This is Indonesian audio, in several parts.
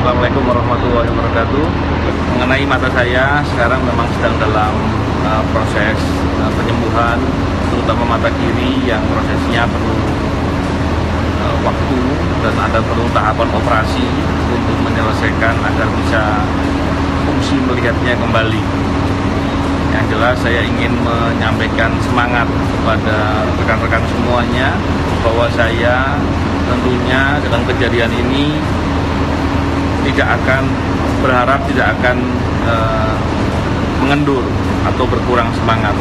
Assalamualaikum warahmatullahi wabarakatuh. Mengenai mata saya, sekarang memang sedang dalam proses penyembuhan, terutama mata kiri yang prosesnya perlu waktu dan ada perlu tahapan operasi untuk menyelesaikan agar bisa fungsi melihatnya kembali. Yang jelas saya ingin menyampaikan semangat kepada rekan-rekan semuanya bahwa saya tentunya dengan kejadian ini tidak akan mengendur atau berkurang semangat.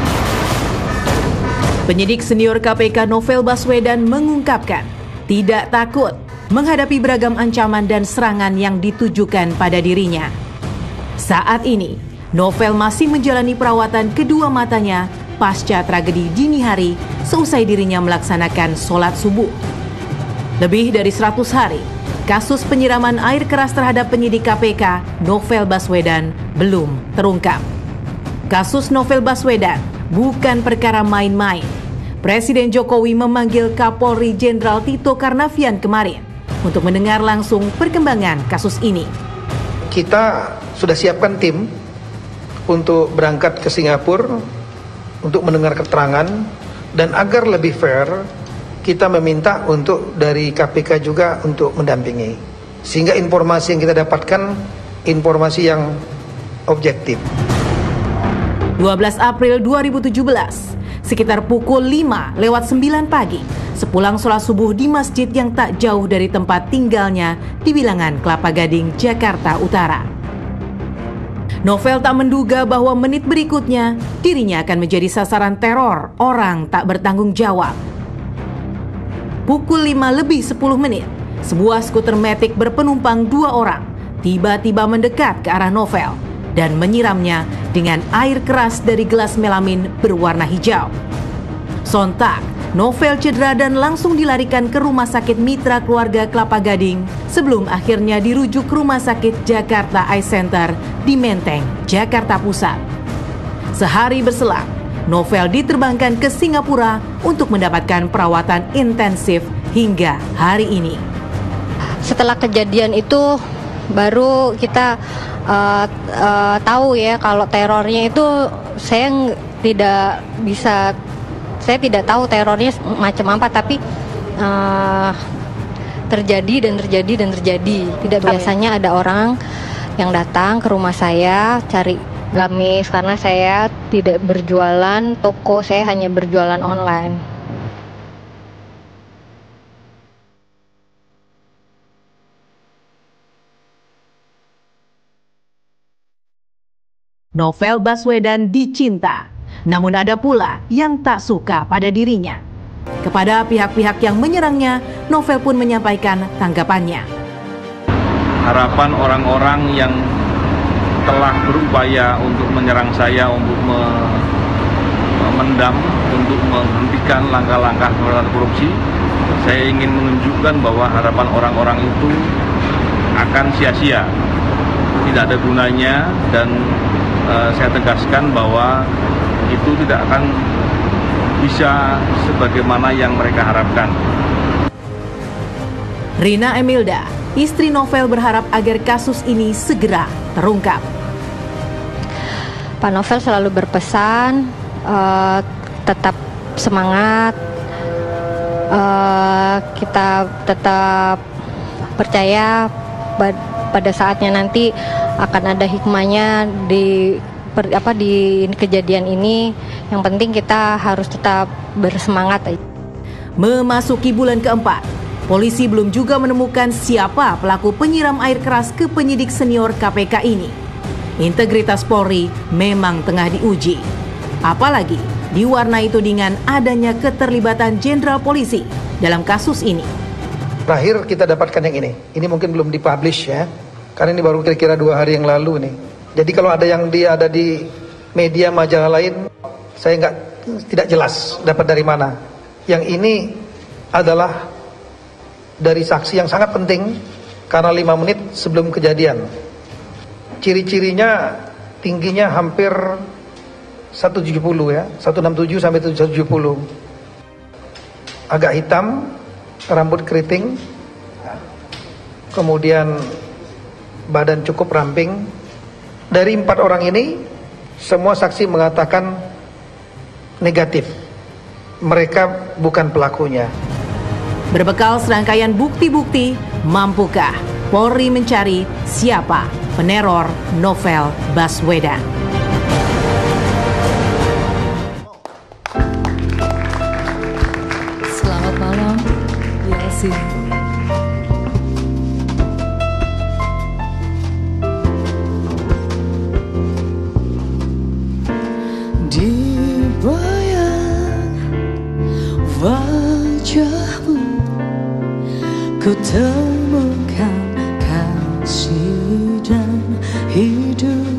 Penyidik senior KPK Novel Baswedan mengungkapkan tidak takut menghadapi beragam ancaman dan serangan yang ditujukan pada dirinya. Saat ini, Novel masih menjalani perawatan kedua matanya pasca tragedi dini hari seusai dirinya melaksanakan sholat subuh. Lebih dari 100 hari, kasus penyiraman air keras terhadap penyidik KPK Novel Baswedan belum terungkap. Kasus Novel Baswedan bukan perkara main-main. Presiden Jokowi memanggil Kapolri Jenderal Tito Karnavian kemarin untuk mendengar langsung perkembangan kasus ini. Kita sudah siapkan tim untuk berangkat ke Singapura untuk mendengar keterangan, dan agar lebih fair, kita meminta untuk dari KPK juga untuk mendampingi, sehingga informasi yang kita dapatkan informasi yang objektif. 12 April 2017, sekitar pukul 5:09 pagi, sepulang sholat subuh di masjid yang tak jauh dari tempat tinggalnya di Bilangan, Kelapa Gading, Jakarta Utara. Novel tak menduga bahwa menit berikutnya dirinya akan menjadi sasaran teror orang tak bertanggung jawab. Pukul 5:10, sebuah skuter Matic berpenumpang 2 orang tiba-tiba mendekat ke arah Novel dan menyiramnya dengan air keras dari gelas melamin berwarna hijau. Sontak, Novel cedera dan langsung dilarikan ke Rumah Sakit Mitra Keluarga Kelapa Gading sebelum akhirnya dirujuk ke Rumah Sakit Jakarta Eye Center di Menteng, Jakarta Pusat. Sehari berselang, Novel diterbangkan ke Singapura untuk mendapatkan perawatan intensif hingga hari ini. Setelah kejadian itu baru kita tahu ya kalau terornya itu saya tidak tahu terornya macam apa, tapi terjadi. Tidak biasanya ada orang yang datang ke rumah saya cari gamis karena saya tidak berjualan toko, saya hanya berjualan online. Novel Baswedan dicinta, namun ada pula yang tak suka pada dirinya. Kepada pihak-pihak yang menyerangnya, Novel pun menyampaikan tanggapannya. Harapan orang-orang yang telah berupaya untuk menyerang saya, untuk memendam, untuk menghentikan langkah-langkah pemberantasan korupsi, saya ingin menunjukkan bahwa harapan orang-orang itu akan sia-sia, tidak ada gunanya, dan saya tegaskan bahwa itu tidak akan bisa sebagaimana yang mereka harapkan. Rina Emilda, istri Novel, berharap agar kasus ini segera terungkap. Pak Novel selalu berpesan tetap semangat, kita tetap percaya pada saatnya nanti akan ada hikmahnya di kejadian ini. Yang penting kita harus tetap bersemangat. Memasuki bulan keempat, polisi belum juga menemukan siapa pelaku penyiram air keras ke penyidik senior KPK ini. Integritas Polri memang tengah diuji, apalagi diwarnai tudingan adanya keterlibatan jenderal polisi dalam kasus ini. Terakhir kita dapatkan yang ini mungkin belum dipublish ya, karena ini baru kira-kira 2 hari yang lalu nih. Jadi kalau ada yang ada di media majalah lain, saya tidak jelas dapat dari mana. Yang ini adalah dari saksi yang sangat penting karena 5 menit sebelum kejadian. Ciri-cirinya tingginya hampir 170 ya, 167 sampai 170. Agak hitam, rambut keriting, kemudian badan cukup ramping. Dari 4 orang ini, semua saksi mengatakan negatif. Mereka bukan pelakunya. Berbekal serangkaian bukti-bukti, mampukah Polri mencari siapa peneror Novel Baswedan? Selamat malam, Yasin. Di bayang wajahmu ku temukan kasih dan hidup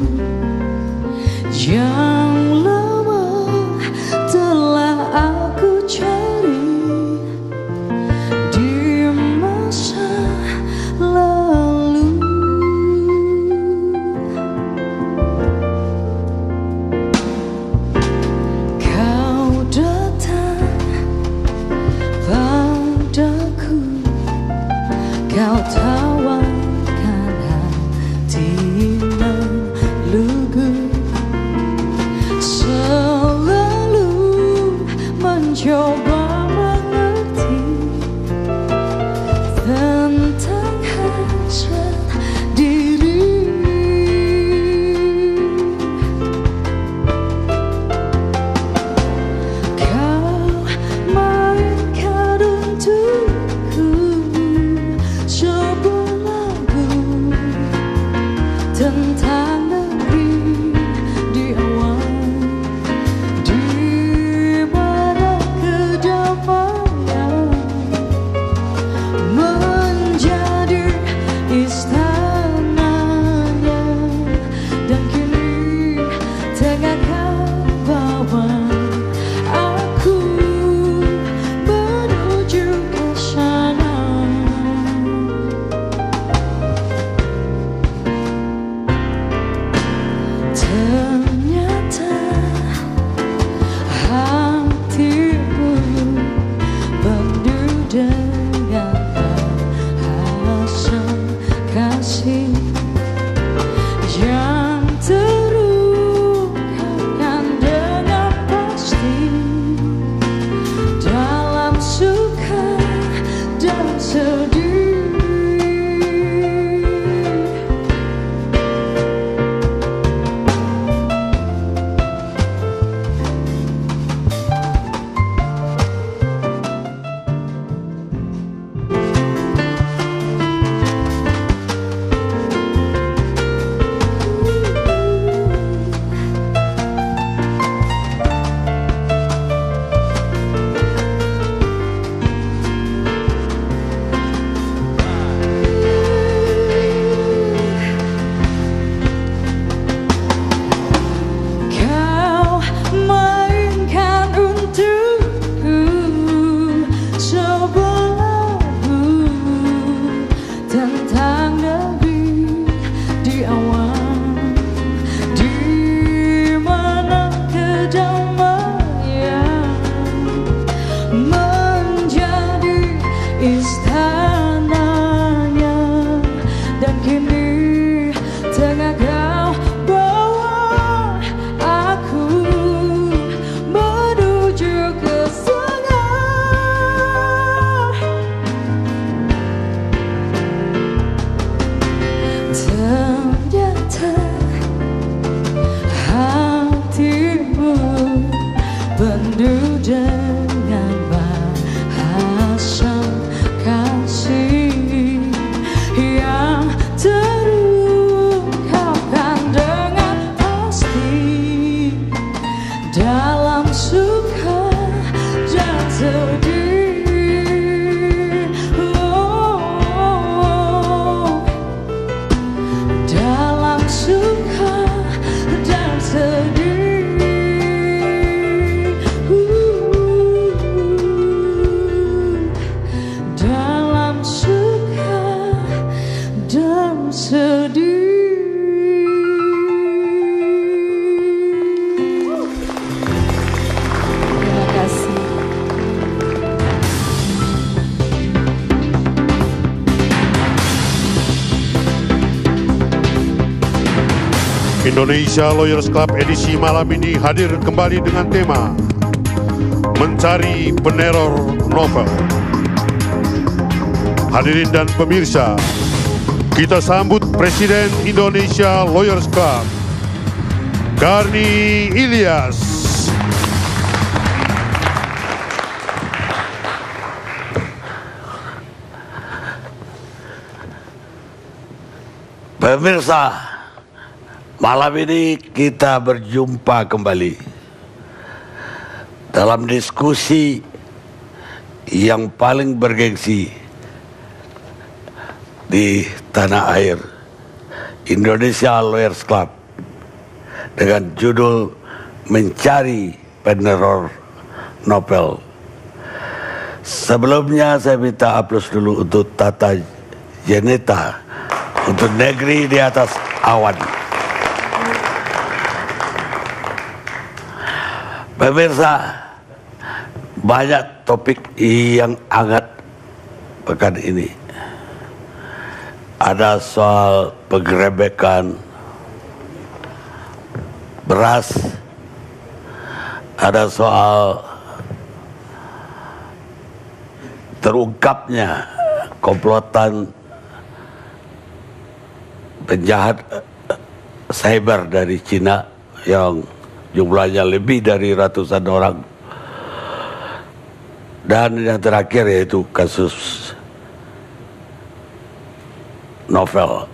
yang lama telah aku cari di masa lalu. Kau datang padaku, kau tawarkan hati lugu, selalu mencoba mengerti tentang hasrat diri. Kau mainkan untukku sebuah lagu tentang negeri di awan, di mana kedamaian menjadi istananya, dan kini tengah kau bawa aku menuju ke sana. Ternyata hatimu penuh dengan bahasa kasih yang terungkapkan dengan pasti dalam suka dan sedih. Kau mainkan untukku sebuah lagu tentang negeri di awan, di mana kedamaian menjadi istananya, dan kini tengah kau bawa aku menuju ke sana. Ternyata hatimu penuh dengan bahasa kasih yang terungkapkan dengan pasti dalam suka dan sedih. Dalam suka dan sedih. Dalam suka dan sedih. Terima kasih. Indonesia Lawyers Club edisi malam ini hadir kembali dengan tema Mencari Peneror Novel. Hadirin dan pemirsa, kita sambut Presiden Indonesia Lawyers Club, Garni Ilyas. Pemirsa, malam ini kita berjumpa kembali dalam diskusi yang paling bergengsi di tanah air, Indonesia Lawyers Club, dengan judul Mencari Peneror Novel. Sebelumnya saya minta aplaus dulu untuk Tata Janeta untuk Negeri di Atas Awan. Pemirsa, banyak topik yang hangat pekan ini. Ada soal penggerebekan beras, ada soal terungkapnya komplotan penjahat cyber dari Cina yang jumlahnya lebih dari ratusan orang. Dan yang terakhir yaitu kasus Novel.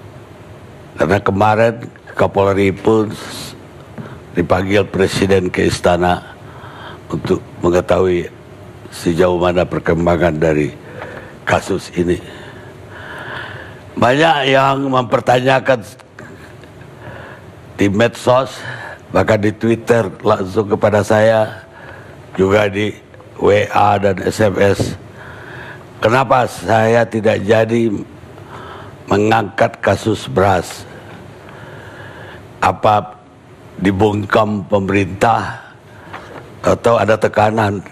Karena kemarin Kapolri pun dipanggil Presiden ke istana untuk mengetahui sejauh mana perkembangan dari kasus ini. Banyak yang mempertanyakan di medsos, bahkan di Twitter langsung kepada saya, juga di WA dan SMS, kenapa saya tidak jadi mengangkat kasus beras? Apa dibungkam pemerintah atau ada tekanan?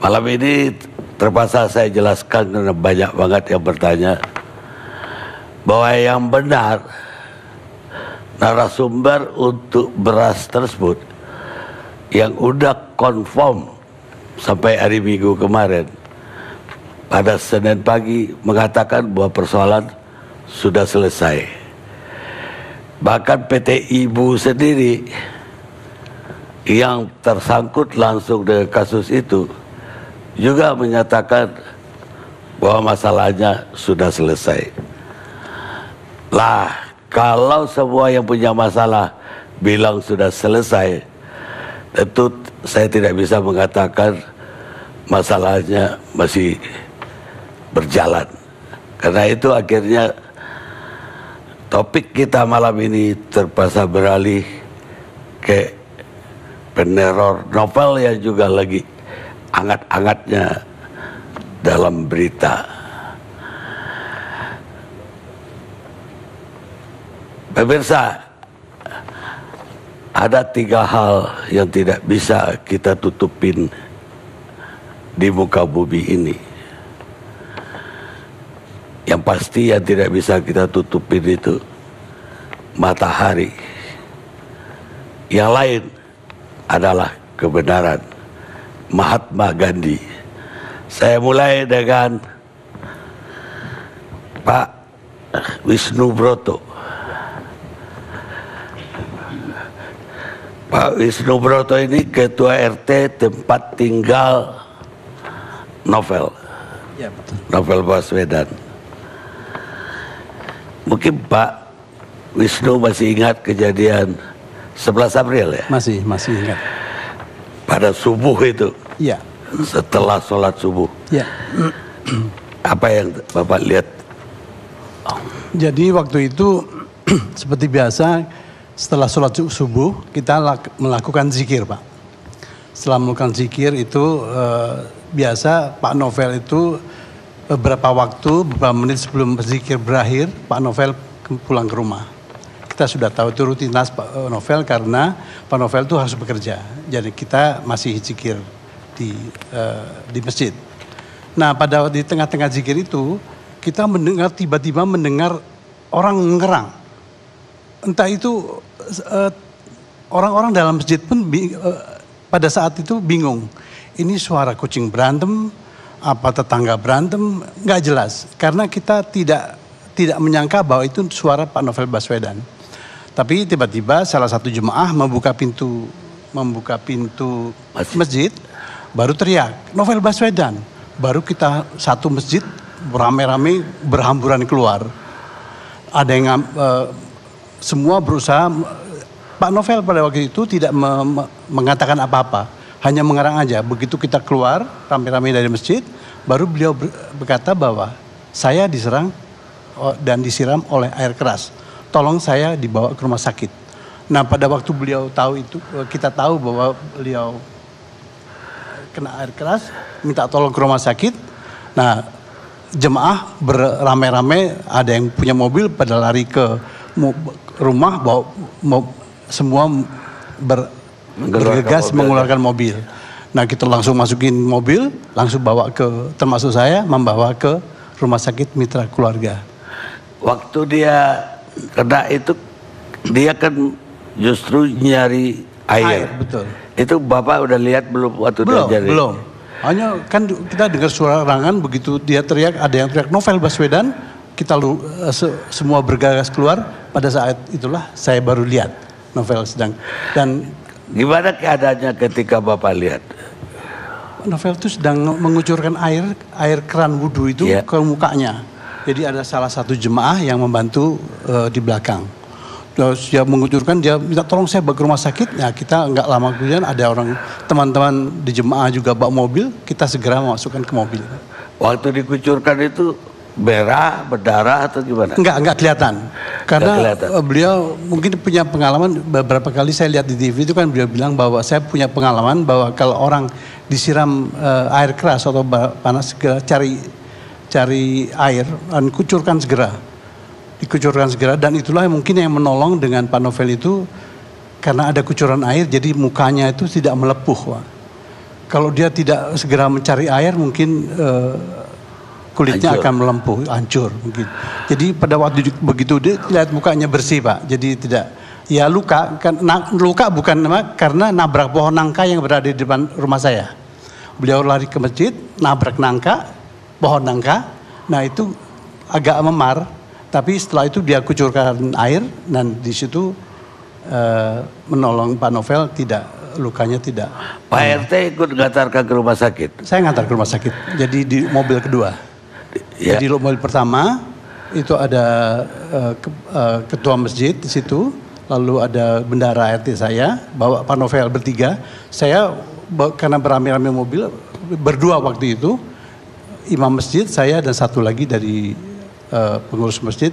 Malam ini terpaksa saya jelaskan karena banyak banget yang bertanya bahwa yang benar narasumber untuk beras tersebut yang udah konfirm sampai hari Minggu kemarin pada Senin pagi mengatakan bahwa persoalan sudah selesai. Bahkan PT Ibu sendiri yang tersangkut langsung dengan kasus itu juga menyatakan bahwa masalahnya sudah selesai. Lah, kalau semua yang punya masalah bilang sudah selesai, tentu saya tidak bisa mengatakan masalahnya masih berjalan. Karena itu akhirnya topik kita malam ini terpaksa beralih ke peneror novel yang juga lagi hangat-hangatnya dalam berita. Pemirsa, ada 3 hal yang tidak bisa kita tutupin di muka bumi ini. Yang pasti yang tidak bisa kita tutupin itu matahari. Yang lain adalah kebenaran. Mahatma Gandhi. Saya mulai dengan Pak Wisnu Broto. Pak Wisnu Broto ini ketua RT tempat tinggal Novel. Ya, betul. Novel Baswedan. Mungkin Pak Wisnu masih ingat kejadian 11 April ya? Masih ingat. Pada subuh itu. Iya. Setelah sholat subuh. Iya. Apa yang Bapak lihat? Jadi waktu itu seperti biasa setelah sholat subuh kita melakukan zikir, Pak. Setelah melakukan zikir itu biasa Pak Novel itu beberapa menit sebelum zikir berakhir Pak Novel pulang ke rumah. Kita sudah tahu itu rutinitas Pak Novel karena Pak Novel itu harus bekerja. Jadi kita masih zikir di masjid. Nah, di tengah-tengah zikir itu kita tiba-tiba mendengar orang mengerang. entah itu orang-orang dalam masjid pun pada saat itu bingung. Ini suara kucing berantem, apa tetangga berantem, nggak jelas. Karena kita tidak menyangka bahwa itu suara Pak Novel Baswedan. Tapi tiba-tiba salah satu jemaah membuka pintu masjid, baru teriak, Novel Baswedan. Baru kita satu masjid rame-rame berhamburan keluar. Ada yang semua berusaha. Pak Novel pada waktu itu tidak mengatakan apa-apa, hanya mengarang aja. Begitu kita keluar rame-rame dari masjid, baru beliau berkata bahwa saya diserang dan disiram oleh air keras. Tolong saya dibawa ke rumah sakit. Nah, pada waktu beliau tahu itu, kita tahu bahwa beliau kena air keras, minta tolong ke rumah sakit. Nah, jemaah beramai-ramai, ada yang punya mobil pada lari ke rumah, bawa semua bergegas mengeluarkan mobil. Nah, kita langsung masukin mobil, langsung bawa termasuk saya, membawa ke rumah sakit Mitra Keluarga. Waktu dia kena itu, dia kan justru nyari air. Betul. Itu Bapak udah lihat belum waktu dia nyari? Belum. Hanya kan kita dengar suara rangan, begitu dia teriak, ada yang teriak Novel Baswedan, kita semua bergegas keluar. Pada saat itulah saya baru lihat Novel sedang. Dan gimana keadaannya ketika Bapak lihat? Novel itu sedang mengucurkan air keran wudhu itu ke mukanya. Jadi ada salah satu jemaah yang membantu di belakang. Terus dia mengucurkan, dia minta tolong saya bawa ke rumah sakit. Ya, kita nggak lama kemudian ada orang teman-teman di jemaah juga bawa mobil, kita segera memasukkan ke mobil. Waktu dikucurkan itu berdarah atau gimana? Enggak kelihatan. Karena beliau mungkin punya pengalaman, beberapa kali saya lihat di TV itu kan beliau bilang bahwa saya punya pengalaman bahwa kalau orang disiram air keras atau panas, segera cari air dan dikucurkan segera, dan itulah mungkin yang menolong dengan Pak Novel itu, karena ada kucuran air jadi mukanya itu tidak melepuh, Pak. Kalau dia tidak segera mencari air mungkin kulitnya akan melempuh, hancur mungkin. Jadi pada waktu begitu dia lihat mukanya bersih, Pak. Jadi tidak, ya luka bukan karena nabrak pohon nangka yang berada di depan rumah saya. Beliau lari ke masjid, nabrak pohon nangka. Nah, itu agak memar, tapi setelah itu dia kucurkan air dan di situ menolong Pak Novel, lukanya tidak. Pak RT ikut ngantarkan ke rumah sakit? Saya ngantar ke rumah sakit, jadi di mobil kedua. Ya. Jadi mobil pertama itu ada ketua masjid di situ, lalu ada bendara RT saya, bawa Pak Novel bertiga. Saya karena beramai-ramai mobil, berdua waktu itu, imam masjid, saya dan satu lagi dari pengurus masjid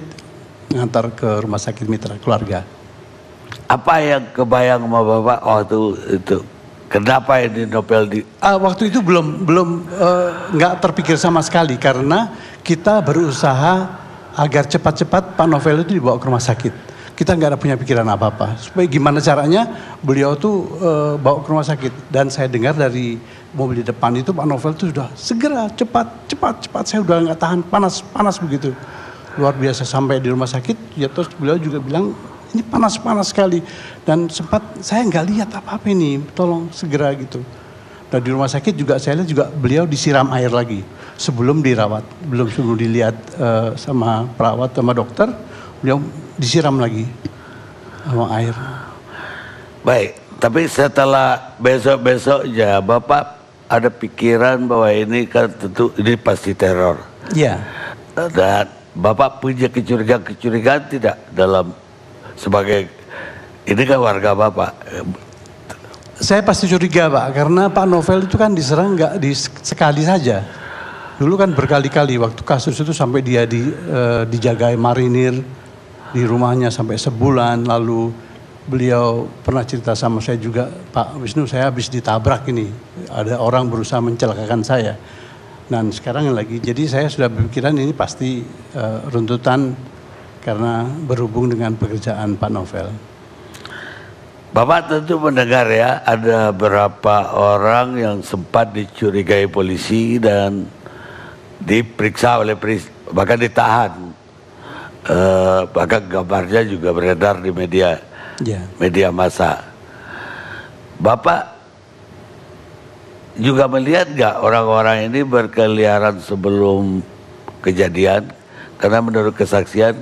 ngantar ke rumah sakit Mitra Keluarga. Apa yang kebayang sama Bapak waktu itu? Kenapa ini Novel waktu itu belum nggak terpikir sama sekali, karena kita berusaha agar cepat-cepat Pak Novel itu dibawa ke rumah sakit. Kita nggak ada punya pikiran apa-apa supaya gimana caranya beliau tuh bawa ke rumah sakit. Dan saya dengar dari mobil di depan itu Pak Novel itu sudah segera cepat, saya udah nggak tahan, panas begitu, luar biasa. Sampai di rumah sakit, ya terus beliau juga bilang ini panas sekali, dan sempat saya nggak lihat apa-apa ini, tolong segera gitu. Dan di rumah sakit juga saya lihat juga beliau disiram air lagi sebelum dirawat, sebelum dilihat sama perawat sama dokter, beliau disiram lagi sama air. Baik, tapi setelah besok-besoknya Bapak ada pikiran bahwa ini kan tentu ini pasti teror. Iya. Dan Bapak punya kecurigaan tidak dalam sebagai ini kan warga Bapak? Saya pasti curiga, Pak, karena Pak Novel itu kan diserang nggak sekali saja. Dulu kan berkali-kali waktu kasus itu sampai dia dijagai marinir di rumahnya sampai sebulan. Lalu beliau pernah cerita sama saya juga, Pak Wisnu, saya habis ditabrak ini, ada orang berusaha mencelakakan saya. Dan sekarang lagi, jadi saya sudah berpikiran ini pasti runtutan karena berhubung dengan pekerjaan Pak Novel. Bapak tentu mendengar ya, ada beberapa orang yang sempat dicurigai polisi dan diperiksa oleh polisi, bahkan ditahan. bahkan gambarnya juga beredar di media massa. Bapak juga melihat nggak orang-orang ini berkeliaran sebelum kejadian? Karena menurut kesaksian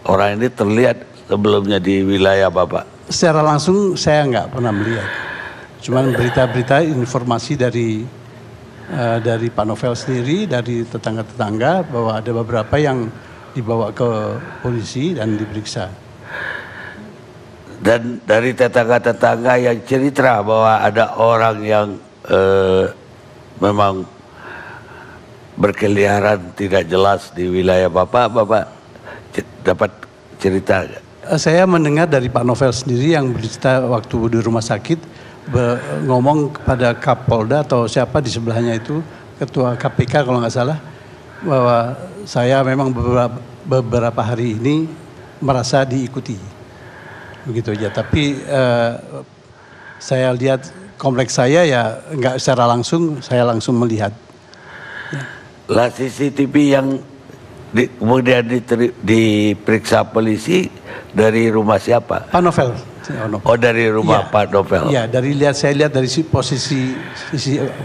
orang ini terlihat sebelumnya di wilayah Bapak. Secara langsung saya nggak pernah melihat. Cuman berita-berita informasi dari Pak Novel sendiri, dari tetangga-tetangga bahwa ada beberapa yang dibawa ke polisi dan diperiksa. Dan dari tetangga-tetangga yang cerita bahwa ada orang yang memang berkeliaran tidak jelas di wilayah Bapak dapat cerita? Saya mendengar dari Pak Novel sendiri yang bercerita waktu di rumah sakit, ngomong kepada Kapolda atau siapa di sebelahnya itu, Ketua KPK kalau nggak salah, bahwa saya memang beberapa hari ini merasa diikuti. Begitu aja. Tapi saya lihat kompleks saya ya nggak secara langsung, saya langsung melihat. Lah CCTV yang kemudian diperiksa polisi dari rumah siapa? Pak Novel. Oh, dari rumah ya, Pak Novel. Iya, saya lihat dari posisi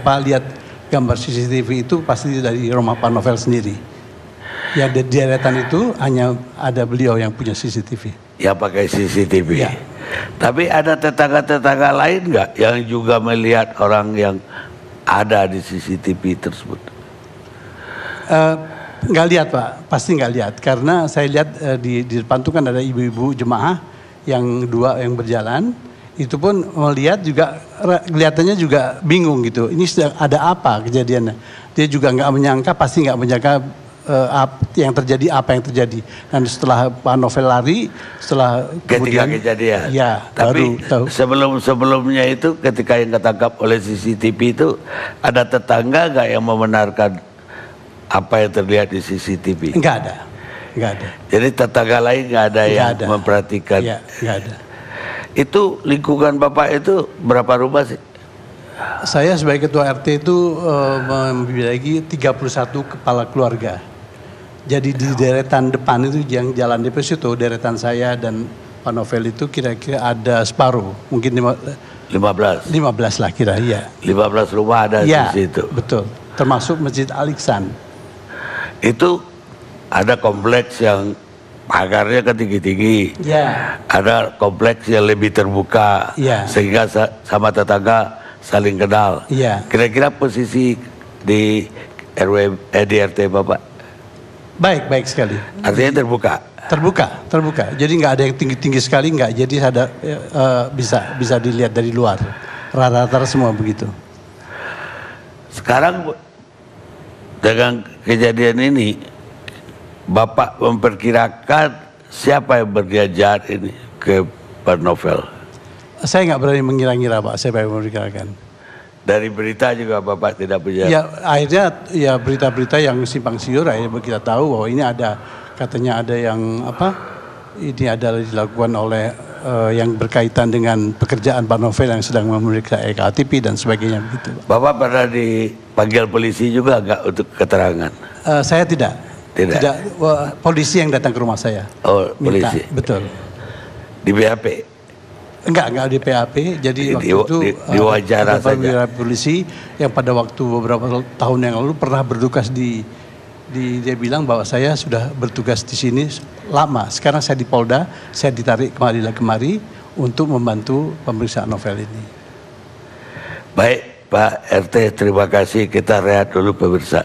lihat gambar CCTV itu pasti dari rumah Pak Novel sendiri. Ya, di deretan itu hanya ada beliau yang punya CCTV. Ya, pakai CCTV. Ya. Tapi ada tetangga-tetangga lain nggak yang juga melihat orang yang ada di CCTV tersebut? Nggak lihat Pak, pasti nggak lihat. Karena saya lihat di depan itu kan ada ibu-ibu jemaah yang dua yang berjalan. Itu pun melihat juga, kelihatannya juga bingung gitu. Ini sedang ada apa kejadiannya? Dia juga nggak menyangka, pasti nggak menyangka yang terjadi, apa yang terjadi. Dan setelah Pak Novel lari, setelah ketika kejadian. Ya, tapi baru tahu. sebelumnya itu ketika yang ketangkap oleh CCTV itu ada tetangga nggak yang membenarkan apa yang terlihat di CCTV? Enggak ada. Jadi tetangga lain nggak ada yang memperhatikan? Iya, enggak ada. Itu lingkungan Bapak itu berapa rumah sih? Saya sebagai ketua RT itu memiliki 31 kepala keluarga. Jadi di deretan depan itu yang jalan DPS itu, deretan saya dan Pak Novel itu kira-kira ada separuh, mungkin 15 lah kira, iya. 15 rumah ada ya, di situ. Betul, termasuk Masjid Al-Ihsan. Itu ada kompleks yang pagarnya kan tinggi-tinggi. Ya. Ada kompleks yang lebih terbuka, ya, sehingga sama tetangga saling kenal. Ya. Kira-kira posisi di di RT Bapak? Baik sekali. Artinya terbuka. Jadi nggak ada yang tinggi-tinggi sekali, nggak. Jadi ada bisa dilihat dari luar. Rata-rata semua begitu. Sekarang dengan kejadian ini, Bapak memperkirakan siapa yang berniat jahat ini ke Pak Novel? Saya nggak berani mengira-ngira Pak, siapa yang memperkirakan. Dari berita juga Bapak tidak punya. Ya akhirnya ya berita-berita yang simpang siur akhirnya kita tahu bahwa ini katanya ada yang ini adalah dilakukan oleh yang berkaitan dengan pekerjaan Pak Novel yang sedang memeriksa ektp dan sebagainya begitu. Bapak pernah dipanggil polisi juga nggak untuk keterangan? Saya tidak. Polisi yang datang ke rumah saya. Oh, polisi. Betul. Di BAP? Enggak di PAP. Jadi waktu itu diwawancara saja. Polisi yang pada waktu beberapa tahun yang lalu pernah bertugas dia bilang bahwa saya sudah bertugas di sini lama. Sekarang saya di Polda, saya ditarik kemari untuk membantu pemeriksaan Novel ini. Baik Pak RT, terima kasih. Kita rehat dulu pemirsa.